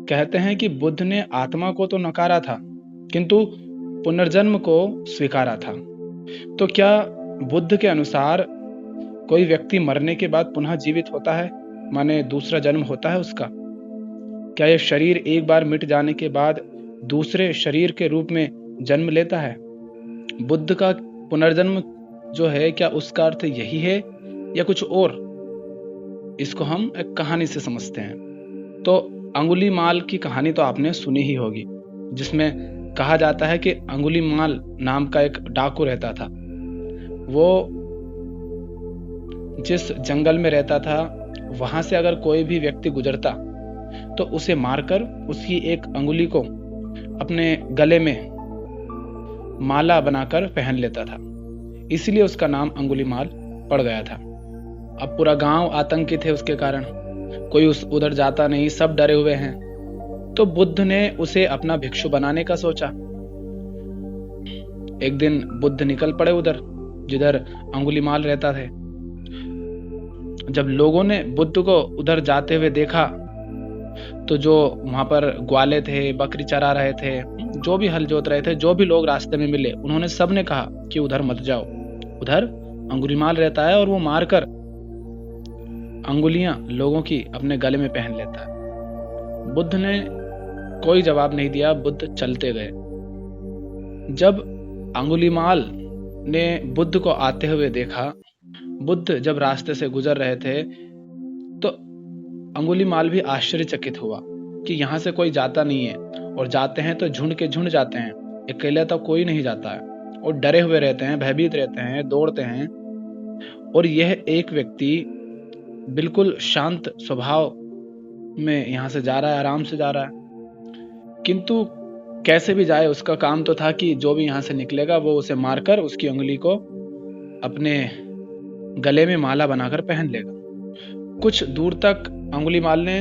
कहते हैं कि बुद्ध ने आत्मा को तो नकारा था, किंतु पुनर्जन्म को स्वीकारा था। तो क्या बुद्ध के अनुसार कोई व्यक्ति मरने के बाद पुनः जीवित होता है, माने दूसरा जन्म होता है उसका? क्या यह शरीर एक बार मिट जाने के बाद दूसरे शरीर के रूप में जन्म लेता है? बुद्ध का पुनर्जन्म जो है, क्या उसका अर्थ यही है या कुछ और? इसको हम एक कहानी से समझते हैं। तो अंगुलीमाल की कहानी तो आपने सुनी ही होगी, जिसमें कहा जाता है कि अंगुलीमाल नाम का एक डाकू रहता था। वो जिस जंगल में रहता था, वहां से अगर कोई भी व्यक्ति गुजरता तो उसे मारकर उसकी एक अंगुली को अपने गले में माला बनाकर पहन लेता था। इसलिए उसका नाम अंगुलीमाल पड़ गया था। अब पूरा गांव आतंकित है उसके कारण, कोई उधर जाता नहीं, सब डरे हुए हैं। तो बुद्ध ने उसे अपना भिक्षु बनाने का सोचा। एक दिन बुद्ध निकल पड़े उधर जिधर अंगुलीमाल रहता थे। जब लोगों ने बुद्ध को उधर जाते हुए देखा तो जो वहां पर ग्वाले थे, बकरी चरा रहे थे, जो भी हल जोत रहे थे, जो भी लोग रास्ते में मिले, उन्होंने सबने कहा कि उधर मत जाओ, उधर अंगुलीमाल रहता है और वो मारकर अंगुलियां लोगों की अपने गले में पहन लेता है। बुद्ध ने कोई जवाब नहीं दिया, बुद्ध चलते गए। जब अंगुलीमाल ने बुद्ध को आते हुए देखा, बुद्ध जब रास्ते से गुजर रहे थे, तो अंगुलीमाल भी आश्चर्यचकित हुआ कि यहाँ से कोई जाता नहीं है, और जाते हैं तो झुंड के झुंड जाते हैं, अकेले तो कोई नहीं जाता है, और डरे हुए रहते हैं, भयभीत रहते हैं, दौड़ते हैं। और यह एक व्यक्ति बिल्कुल शांत स्वभाव में यहाँ से जा रहा है, आराम से जा रहा है। किंतु कैसे भी जाए, उसका काम तो था कि जो भी यहाँ से निकलेगा वो उसे मारकर उसकी उंगली को अपने गले में माला बनाकर पहन लेगा। कुछ दूर तक अंगुलीमाल ने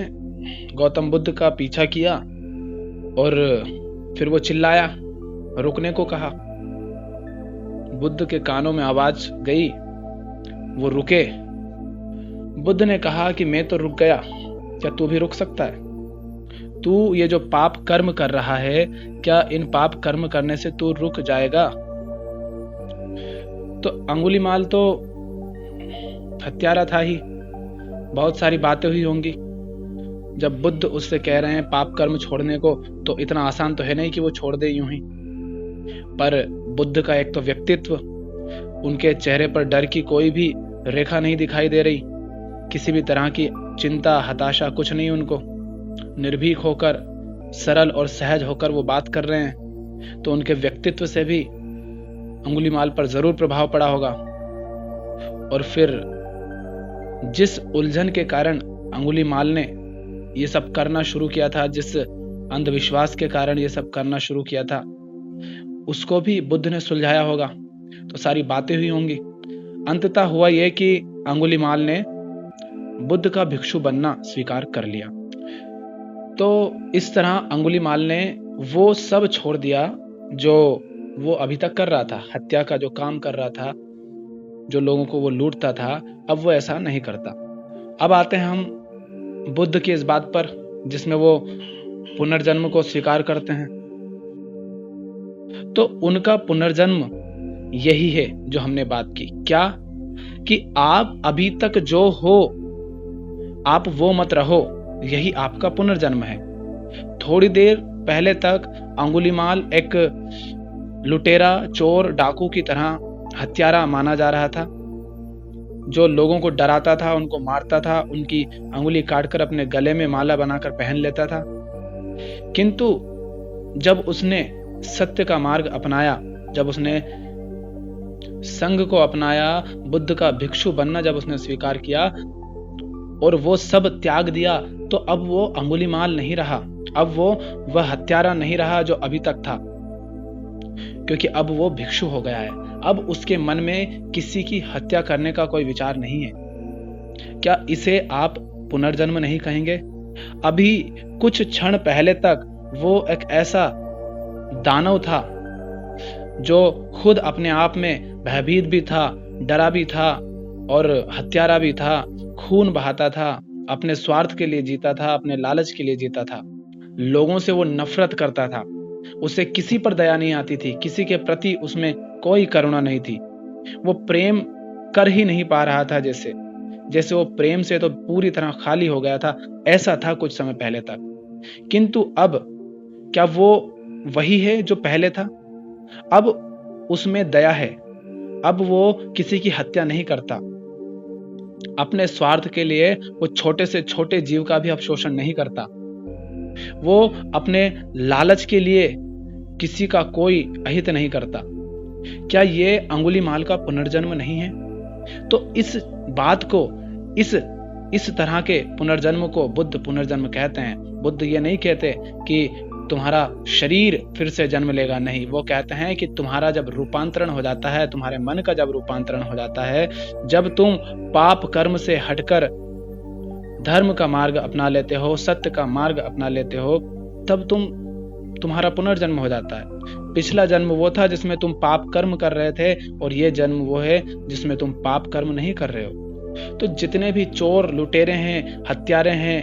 गौतम बुद्ध का पीछा किया और फिर वो चिल्लाया, रुकने को कहा। बुद्ध के कानों में आवाज गई, वो रुके। बुद्ध ने कहा कि मैं तो रुक गया, क्या तू भी रुक सकता है? तू ये जो पाप कर्म कर रहा है, क्या इन पाप कर्म करने से तू रुक जाएगा? तो अंगुलीमाल तो हत्यारा था ही, बहुत सारी बातें हुई होंगी। जब बुद्ध उससे कह रहे हैं पाप कर्म छोड़ने को, तो इतना आसान तो है नहीं कि वो छोड़ दे यूं ही। पर बुद्ध का एक तो व्यक्तित्व, उनके चेहरे पर डर की कोई भी रेखा नहीं दिखाई दे रही, किसी भी तरह की चिंता, हताशा कुछ नहीं उनको। निर्भीक होकर, सरल और सहज होकर वो बात कर रहे हैं। तो उनके व्यक्तित्व से भी अंगुलीमाल पर जरूर प्रभाव पड़ा होगा। और फिर जिस उलझन के कारण अंगुलीमाल ने ये सब करना शुरू किया था, जिस अंधविश्वास के कारण ये सब करना शुरू किया था, उसको भी बुद्ध ने सुलझाया होगा। तो सारी बातें हुई होंगी। अंततः हुआ ये कि अंगुलीमाल ने बुद्ध का भिक्षु बनना स्वीकार कर लिया। तो इस तरह अंगुलीमाल ने वो सब छोड़ दिया जो वो अभी तक कर रहा था, हत्या का जो काम कर रहा था, जो लोगों को वो लूटता था, अब वो ऐसा नहीं करता। अब आते हैं हम बुद्ध की इस बात पर जिसमें वो पुनर्जन्म को स्वीकार करते हैं। तो उनका पुनर्जन्म यही है जो हमने बात की, क्या कि आप अभी तक जो हो आप वो मत रहो, यही आपका पुनर्जन्म है। थोड़ी देर पहले तक अंगुलीमाल एक लुटेरा, चोर, डाकू की तरह हत्यारा माना जा रहा था, जो लोगों को डराता था, उनको मारता था, उनकी अंगुली काटकर अपने गले में माला बनाकर पहन लेता था। किंतु जब उसने सत्य का मार्ग अपनाया, जब उसने संघ को अपनाया, बुद्ध का भिक्षु बनना जब उसने स्वीकार किया और वो सब त्याग दिया, तो अब वो अंगुलीमाल नहीं रहा, अब वो वह हत्यारा नहीं रहा जो अभी तक था, क्योंकि अब वो भिक्षु हो गया है। अब उसके मन में किसी की हत्या करने का कोई विचार नहीं है। क्या इसे आप पुनर्जन्म नहीं कहेंगे? अभी कुछ क्षण पहले तक वो एक ऐसा दानव था जो खुद अपने आप में भयभीत भी था, डरा भी था और हत्यारा भी था, खून बहाता था, अपने स्वार्थ के लिए जीता था, अपने लालच के लिए जीता था। लोगों से वो नफरत करता था, उसे किसी पर दया नहीं आती थी, किसी के प्रति उसमें कोई करुणा नहीं थी। वो प्रेम कर ही नहीं पा रहा था, जैसे वो प्रेम से तो पूरी तरह खाली हो गया था, ऐसा था कुछ समय पहले तक। किंतु अब क्या वो वही है जो पहले था? अब उसमें दया है, अब वो किसी की हत्या नहीं करता, अपने स्वार्थ के लिए वो छोटे से छोटे जीव का भी अवशोषण नहीं करता, वो अपने लालच के लिए किसी का कोई अहित नहीं करता। क्या ये अंगुलीमाल का पुनर्जन्म नहीं है? तो इस बात को, इस तरह के पुनर्जन्म को बुद्ध पुनर्जन्म कहते हैं। बुद्ध ये नहीं कहते कि तुम्हारा शरीर फिर से जन्म लेगा, नहीं, वो कहते हैं कि तुम्हारा जब रूपांतरण हो जाता है, तुम्हारे मन का जब रूपांतरण हो जाता है, जब तुम पाप कर्म से हटकर धर्म का मार्ग अपना लेते हो, सत्य का मार्ग अपना लेते हो, तब तुम्हारा पुनर्जन्म हो जाता है। पिछला जन्म वो था जिसमें तुम पाप कर्म कर रहे थे, और ये जन्म वो है जिसमें तुम पाप कर्म नहीं कर रहे हो। तो जितने भी चोर, लुटेरे हैं, हत्यारे हैं,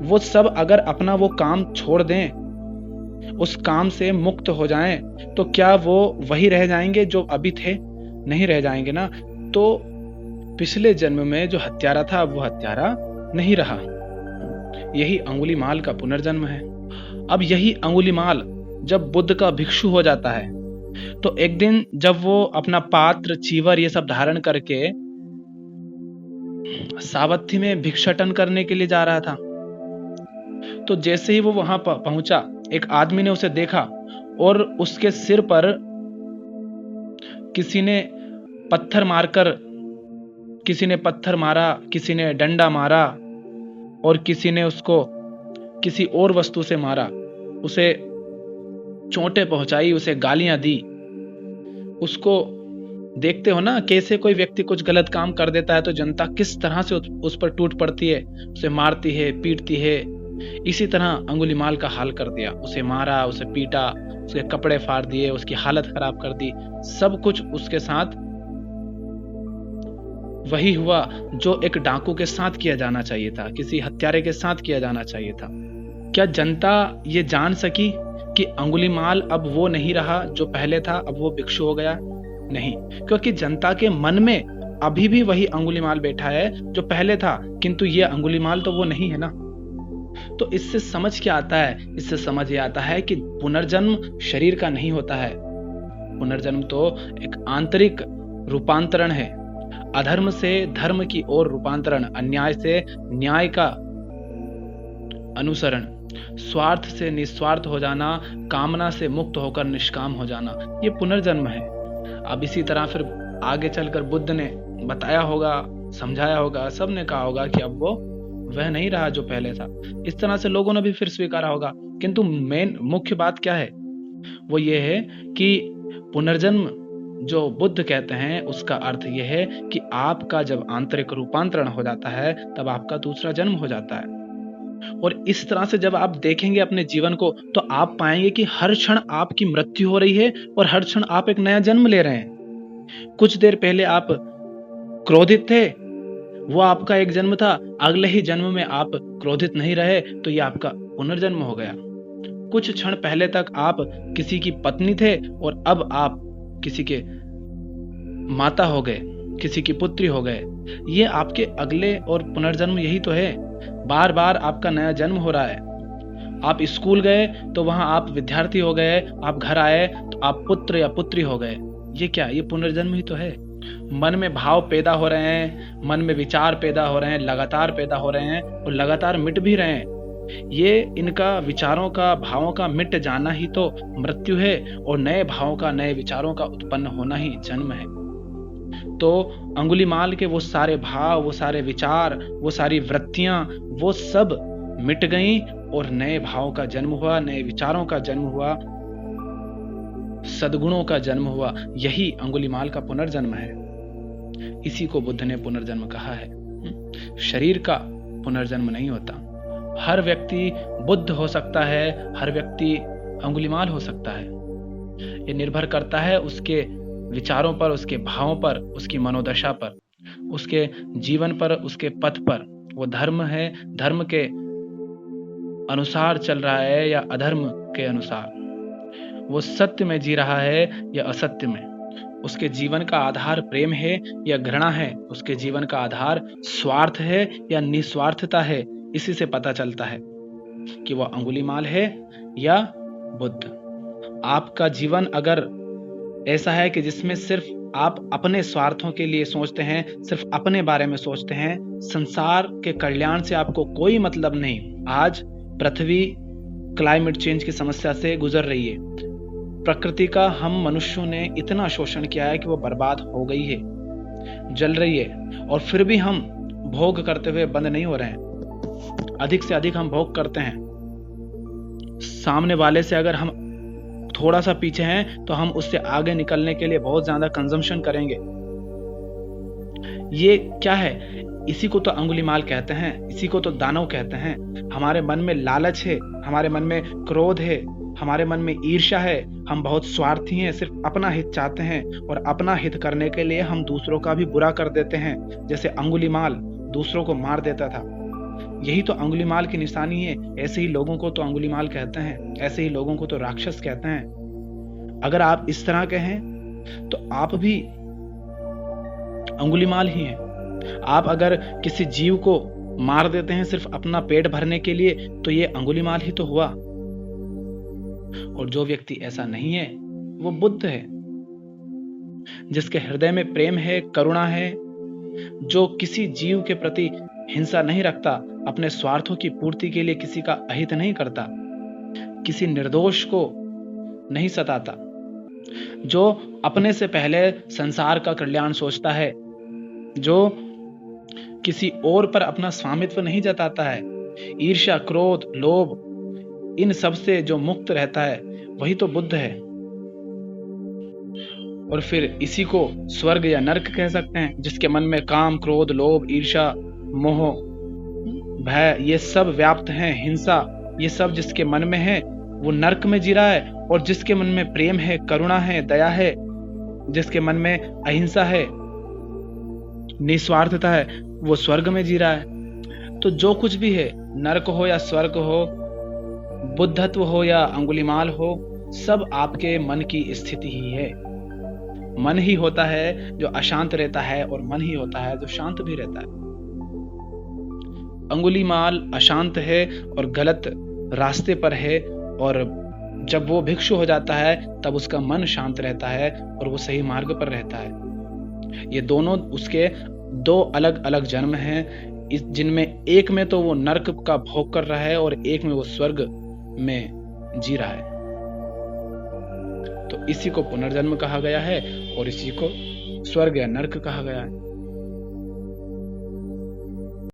वो सब अगर अपना वो काम छोड़ दें, उस काम से मुक्त हो जाएं, तो क्या वो वही रह जाएंगे जो अभी थे? नहीं रह जाएंगे ना। तो पिछले जन्म में जो हत्यारा था, वो हत्यारा नहीं रहा। यही अंगुलीमाल का पुनर्जन्म है। अब यही अंगुलीमाल जब बुद्ध का भिक्षु हो जाता है, तो एक दिन जब वो अपना पात्र, चीवर ये सब धारण करके सावत्थी में भिक्षाटन करने के लिए जा रहा था, तो जैसे ही वो वहां पहुंचा, एक आदमी ने उसे देखा और उसके सिर पर किसी ने पत्थर मारा, किसी ने डंडा मारा, और किसी ने उसको किसी और वस्तु से मारा, उसे चोटें पहुंचाई, उसे गालियां दी। उसको देखते हो ना, कैसे कोई व्यक्ति कुछ गलत काम कर देता है तो जनता किस तरह से उस पर टूट पड़ती है, उसे मारती है, पीटती है। इसी तरह अंगुलीमाल का हाल कर दिया, उसे मारा, उसे पीटा, उसके कपड़े फाड़ दिए, उसकी हालत खराब कर दी। सब कुछ उसके साथ वही हुआ जो एक डाकू के साथ किया जाना चाहिए था, किसी हत्यारे के साथ किया जाना चाहिए था। क्या जनता ये जान सकी कि अंगुलीमाल अब वो नहीं रहा जो पहले था, अब वो भिक्षु हो गया? नहीं, क्योंकि जनता के मन में अभी भी वही अंगुलीमाल बैठा है जो पहले था, किंतु ये अंगुलीमाल तो वो नहीं है ना। तो इससे समझ क्या आता है? इससे समझ ये आता है कि पुनर्जन्म शरीर का नहीं होता है। पुनर्जन्म तो एक आंतरिक रूपांतरण है, अधर्म से धर्म की ओर रूपांतरण, अन्याय से न्याय का अनुसरण, स्वार्थ से निस्वार्थ हो जाना, कामना से मुक्त होकर निष्काम हो जाना, ये पुनर्जन्म है। अब इसी तरह फिर आगे चलकर बुद्ध ने बताया होगा, समझाया होगा, सबने कहा होगा कि अब वो वह नहीं रहा जो पहले था। इस तरह से लोगों ने भी फिर स्वीकारा होगा। किंतु मुख्य बात क्या है? वो ये है कि पुनर्जन्म जो बुद्ध कहते हैं, उसका अर्थ यह है कि आपका जब आंतरिक रूपांतरण हो जाता है, तब आपका दूसरा जन्म हो जाता है। और इस तरह से जब आप देखेंगे अपने जीवन को, तो आप पाएंगे कि हर क्षण आपकी मृत्यु हो रही है और हर क्षण आप एक नया जन्म ले रहे हैं। कुछ देर पहले आप क्रोधित थे, वो आपका एक जन्म था, अगले ही जन्म में आप क्रोधित नहीं रहे, तो ये आपका पुनर्जन्म हो गया। कुछ क्षण पहले तक आप किसी की पत्नी थे और अब आप किसी के माता हो गए, किसी की पुत्री हो गए। ये आपके अगले और पुनर्जन्म यही तो है। बार बार आपका नया जन्म हो रहा है। आप स्कूल गए तो वहां आप विद्यार्थी हो गए, आप घर आए तो आप पुत्र या पुत्री हो गए। ये क्या? ये पुनर्जन्म ही तो है। मन में भाव पैदा हो रहे हैं, मन में विचार पैदा हो रहे हैं, लगातार पैदा हो रहे हैं और लगातार मिट भी रहे हैं। ये इनका, विचारों का, भावों का मिट जाना ही तो मृत्यु है, और नए भावों का, नए विचारों का उत्पन्न होना ही जन्म है। तो अंगुलीमाल के वो सारे भाव, वो सारे विचार, वो सारी वृत्तियां, वो सब मिट गईं और नए भावों का जन्म हुआ, नए विचारों का जन्म हुआ, सद्गुणों का जन्म हुआ। यही अंगुलीमाल का पुनर्जन्म है। इसी को बुद्ध ने पुनर्जन्म कहा है। शरीर का पुनर्जन्म नहीं होता। हर व्यक्ति बुद्ध हो सकता है, हर व्यक्ति अंगुलीमाल हो सकता है। ये निर्भर करता है उसके विचारों पर, उसके भावों पर, उसकी मनोदशा पर, उसके जीवन पर, उसके पथ पर। वो धर्म है, धर्म के अनुसार चल रहा है या अधर्म के अनुसार, वो सत्य में जी रहा है या असत्य में, उसके जीवन का आधार प्रेम है या घृणा है, उसके जीवन का आधार स्वार्थ है या निस्वार्थता है, इसी से पता चलता है कि वह अंगुलीमाल है या बुद्ध। आपका जीवन अगर ऐसा है कि जिसमें सिर्फ आप अपने स्वार्थों के लिए सोचते हैं, सिर्फ अपने बारे में सोचते हैं, संसार के कल्याण से आपको कोई मतलब नहीं। आज पृथ्वी क्लाइमेट चेंज की समस्या से गुजर रही है। प्रकृति का हम मनुष्यों ने इतना शोषण किया है कि वो बर्बाद हो गई है, जल रही है, और फिर भी हम भोग करते हुए बंद नहीं हो रहे हैं। अधिक से अधिक हम भोग करते हैं। सामने वाले से अगर हम थोड़ा सा पीछे हैं तो हम उससे आगे निकलने के लिए बहुत ज्यादा कंजम्पशन करेंगे। ये क्या है? इसी को तो अंगुलीमाल कहते हैं, इसी को तो दानव कहते हैं। हमारे मन में लालच है, हमारे मन में क्रोध है, हमारे मन में ईर्ष्या है, हम बहुत स्वार्थी हैं, सिर्फ अपना हित चाहते हैं, और अपना हित करने के लिए हम दूसरों का भी बुरा कर देते हैं। जैसे अंगुलीमाल दूसरों को मार देता था, यही तो अंगुलीमाल की निशानी है। ऐसे ही लोगों को तो अंगुलीमाल कहते हैं, ऐसे ही लोगों को तो राक्षस कहते हैं। अगर आप इस तरह के हैं तो आप भी अंगुलीमाल ही हैं। आप अगर किसी जीव को मार देते हैं सिर्फ अपना पेट भरने के लिए, तो ये अंगुलीमाल ही तो हुआ। और जो व्यक्ति ऐसा नहीं है वो बुद्ध है, जिसके हृदय में प्रेम है, करुणा है, जो किसी जीव के प्रति हिंसा नहीं रखता, अपने स्वार्थों की पूर्ति के लिए किसी का अहित नहीं करता, किसी निर्दोष को नहीं सताता, जो अपने से पहले संसार का कल्याण सोचता है, जो किसी और पर अपना स्वामित्व नहीं जताता है, ईर्ष्या, क्रोध, लोभ, इन सब से जो मुक्त रहता है, वही तो बुद्ध है। और फिर इसी को स्वर्ग या नरक कह सकते हैं, जिसके मन में काम, क्रोध, लोभ, ईर्ष्या, मोह, भय, ये सब व्याप्त हैं, हिंसा, ये सब जिसके मन में है वो नरक में जी रहा है। और जिसके मन में प्रेम है, करुणा है, दया है, जिसके मन में अहिंसा है, निस्वार्थता है, वो स्वर्ग में जी रहा है। तो जो कुछ भी है, नरक हो या स्वर्ग हो, बुद्धत्व हो या अंगुलीमाल हो, सब आपके मन की स्थिति ही है। मन ही होता है जो अशांत रहता है, और मन ही होता है जो शांत भी रहता है। अंगुलीमाल अशांत है और गलत रास्ते पर है, और जब वो भिक्षु हो जाता है तब उसका मन शांत रहता है और वो सही मार्ग पर रहता है। ये दोनों उसके दो अलग अलग जन्म हैं, जिनमें एक में तो वो नरक का भोग कर रहा है और एक में वो स्वर्ग में जी रहा है। तो इसी को पुनर्जन्म कहा गया है और इसी को स्वर्ग या नरक कहा गया है।